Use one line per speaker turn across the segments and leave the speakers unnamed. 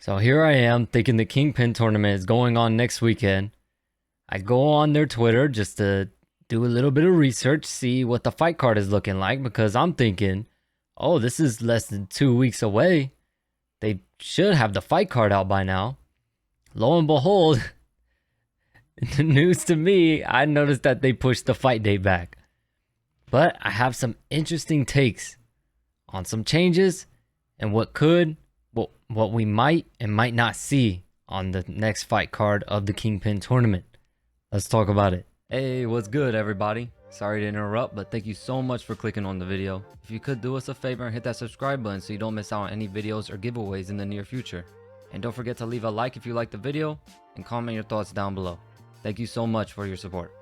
So here I am thinking the Kingpin tournament is going on next weekend. I go on their Twitter just to do a little bit of research, see what the fight card is looking like, because I'm thinking, oh, this is less than 2 weeks away. They should have the fight card out by now. Lo and behold, news to me, I noticed that they pushed the fight date back. But I have some interesting takes on some changes and what we might and might not see on the next fight card of the Kingpin tournament. Let's talk about it. Hey, what's good, everybody? Sorry to interrupt, but thank you so much for clicking on the video. If you could do us a favor and hit that subscribe button so you don't miss out on any videos or giveaways in the near future. And don't forget to leave a like if you like the video and comment your thoughts down below. Thank you so much for your support.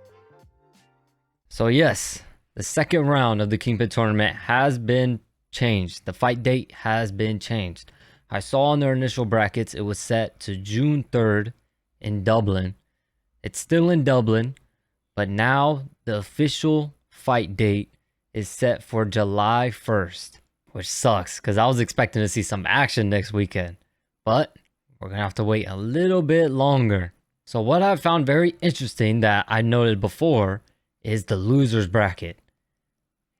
So yes, the second round of the Kingpin tournament has been changed. The fight date has been changed. I saw in their initial brackets it was set to June 3rd in Dublin. It's still in Dublin, but now the official fight date is set for July 1st, which sucks because I was expecting to see some action next weekend. But we're going to have to wait a little bit longer. So what I found very interesting that I noted before is the losers bracket.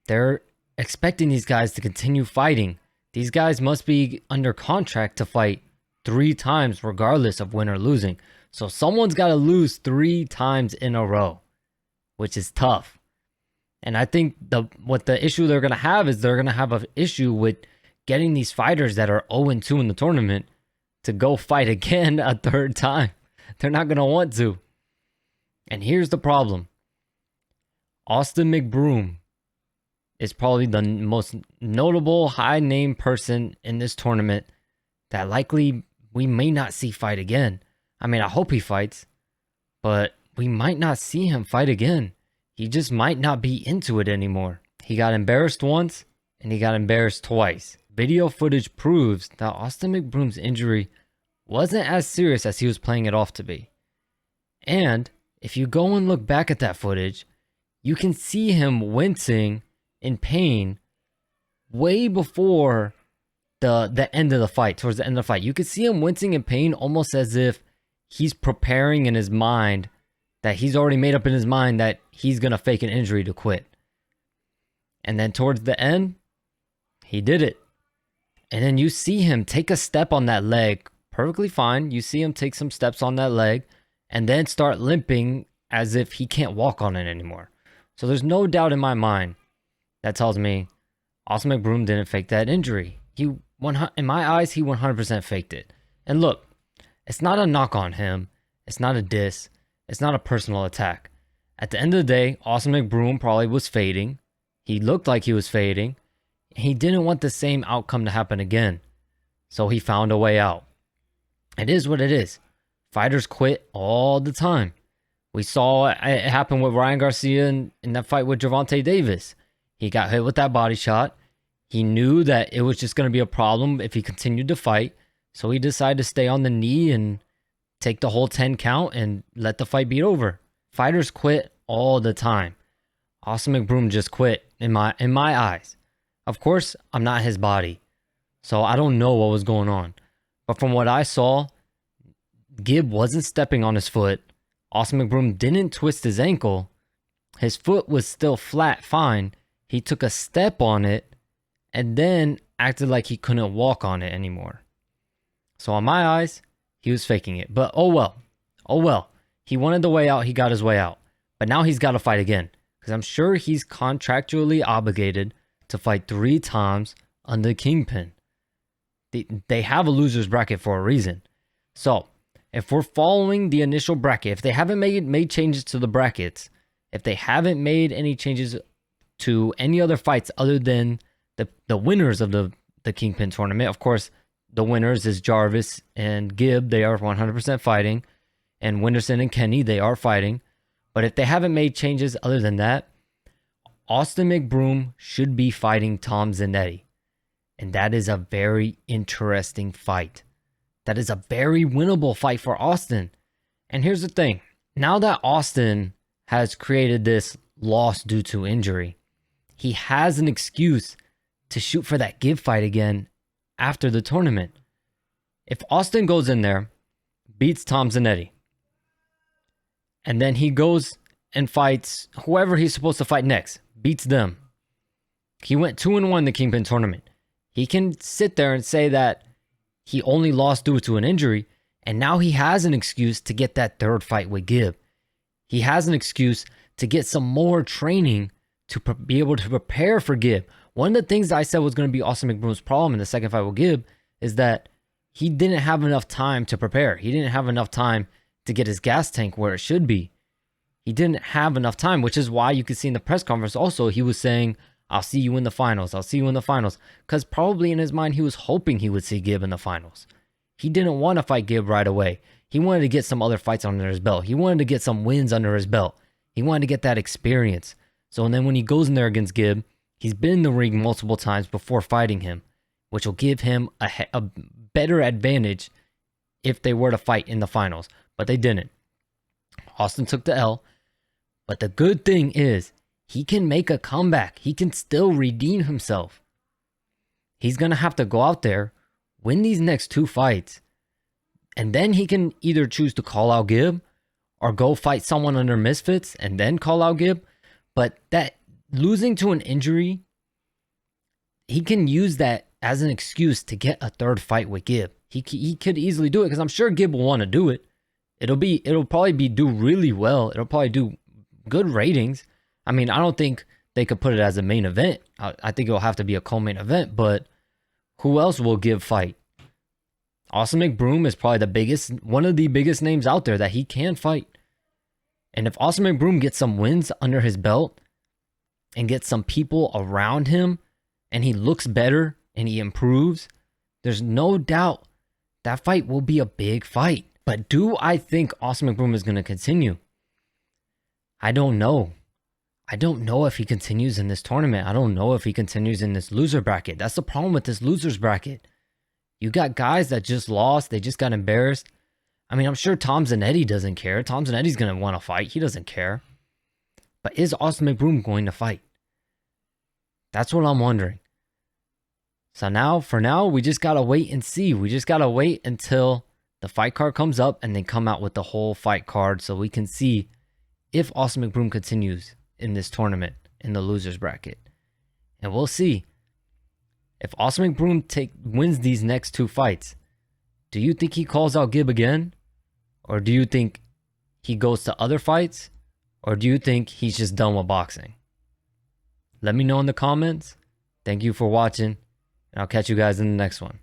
They're expecting these guys to continue fighting. These guys must be under contract to fight 3 times regardless of win or losing. So someone's got to lose 3 times in a row, which is tough. And I think what the issue they're going to have is they're going to have an issue with getting these fighters that are 0-2 in the tournament to go fight again a 3rd time. They're not going to want to. And here's the problem. Austin McBroom is probably the most notable high-name person in this tournament that likely we may not see fight again. I mean, I hope he fights, but we might not see him fight again. He just might not be into it anymore. He got embarrassed once, and he got embarrassed twice. Video footage proves that Austin McBroom's injury wasn't as serious as he was playing it off to be. And if you go and look back at that footage, you can see him wincing in pain way before the end of the fight, towards the end of the fight. You could see him wincing in pain almost as if he's preparing in his mind, that he's already made up in his mind that he's going to fake an injury to quit. And then towards the end, he did it. And then you see him take a step on that leg, perfectly fine. You see him take some steps on that leg and then start limping as if he can't walk on it anymore. So there's no doubt in my mind that tells me Austin McBroom didn't fake that injury. In my eyes, he 100% faked it. And look, it's not a knock on him. It's not a diss. It's not a personal attack. At the end of the day, Austin McBroom probably was fading. He looked like he was fading. He didn't want the same outcome to happen again. So he found a way out. It is what it is. Fighters quit all the time. We saw it happen with Ryan Garcia in that fight with Gervonta Davis. He got hit with that body shot. He knew that it was just going to be a problem if he continued to fight. So he decided to stay on the knee and take the whole 10 count and let the fight be over. Fighters quit all the time. Austin McBroom just quit in my eyes. Of course, I'm not his body, so I don't know what was going on. But from what I saw, Gibb wasn't stepping on his foot. Austin McBroom didn't twist his ankle. His foot was still flat, fine. He took a step on it and then acted like he couldn't walk on it anymore. So in my eyes, he was faking it. But oh well. Oh well. He wanted the way out. He got his way out. But now he's got to fight again. Because I'm sure he's contractually obligated to fight 3 times under Kingpin. They have a loser's bracket for a reason. So if we're following the initial bracket, if they haven't made changes to the brackets, if they haven't made any changes to any other fights other than the winners of the Kingpin tournament, of course, the winners is Jarvis and Gibb. They are 100% fighting. And Winderson and Kenny, they are fighting. But if they haven't made changes other than that, Austin McBroom should be fighting Tom Zanetti. And that is a very interesting fight. That is a very winnable fight for Austin. And here's the thing. Now that Austin has created this loss due to injury, he has an excuse to shoot for that Gibb fight again after the tournament. If Austin goes in there, beats Tom Zanetti, and then he goes and fights whoever he's supposed to fight next, beats them. He went 2-1 in the Kingpin tournament. He can sit there and say that he only lost due to an injury, and now he has an excuse to get that third fight with Gibb. He has an excuse to get some more training to be able to prepare for Gibb. One of the things that I said was going to be Austin McBroom's problem in the second fight with Gibb is that he didn't have enough time to prepare. He didn't have enough time to get his gas tank where it should be. He didn't have enough time, which is why you could see in the press conference also, he was saying, I'll see you in the finals. I'll see you in the finals. Because probably in his mind, he was hoping he would see Gibb in the finals. He didn't want to fight Gibb right away. He wanted to get some other fights under his belt. He wanted to get some wins under his belt. He wanted to get that experience. So and then when he goes in there against Gibb, he's been in the ring multiple times before fighting him, which will give him a better advantage if they were to fight in the finals. But they didn't. Austin took the L. But the good thing is, he can make a comeback. He can still redeem himself. He's going to have to go out there, win these next 2 fights, and then he can either choose to call out Gibb or go fight someone under Misfits and then call out Gibb. But that losing to an injury, he can use that as an excuse to get a third fight with Gibb. He could easily do it because I'm sure Gibb will want to do it. It'll probably do really well. It'll probably do good ratings. I mean, I don't think they could put it as a main event. I think it'll have to be a co-main event, but who else will Gibb fight? Austin McBroom is probably one of the biggest names out there that he can fight. And if Austin McBroom gets some wins under his belt and gets some people around him and he looks better and he improves, there's no doubt that fight will be a big fight. But do I think Austin McBroom is going to continue? I don't know. I don't know if he continues in this tournament. I don't know if he continues in this loser bracket. That's the problem with this losers bracket. You got guys that just lost. They just got embarrassed. I mean, I'm sure Tom Zanetti doesn't care. Tom Zanetti's going to want to fight. He doesn't care. But is Austin McBroom going to fight? That's what I'm wondering. So for now, we just got to wait and see. We just got to wait until the fight card comes up and they come out with the whole fight card so we can see if Austin McBroom continues in this tournament in the losers bracket. And we'll see. If Austin McBroom wins these next 2 fights, do you think he calls out Gibb again? Or do you think he goes to other fights? Or do you think he's just done with boxing? Let me know in the comments. Thank you for watching, and I'll catch you guys in the next one.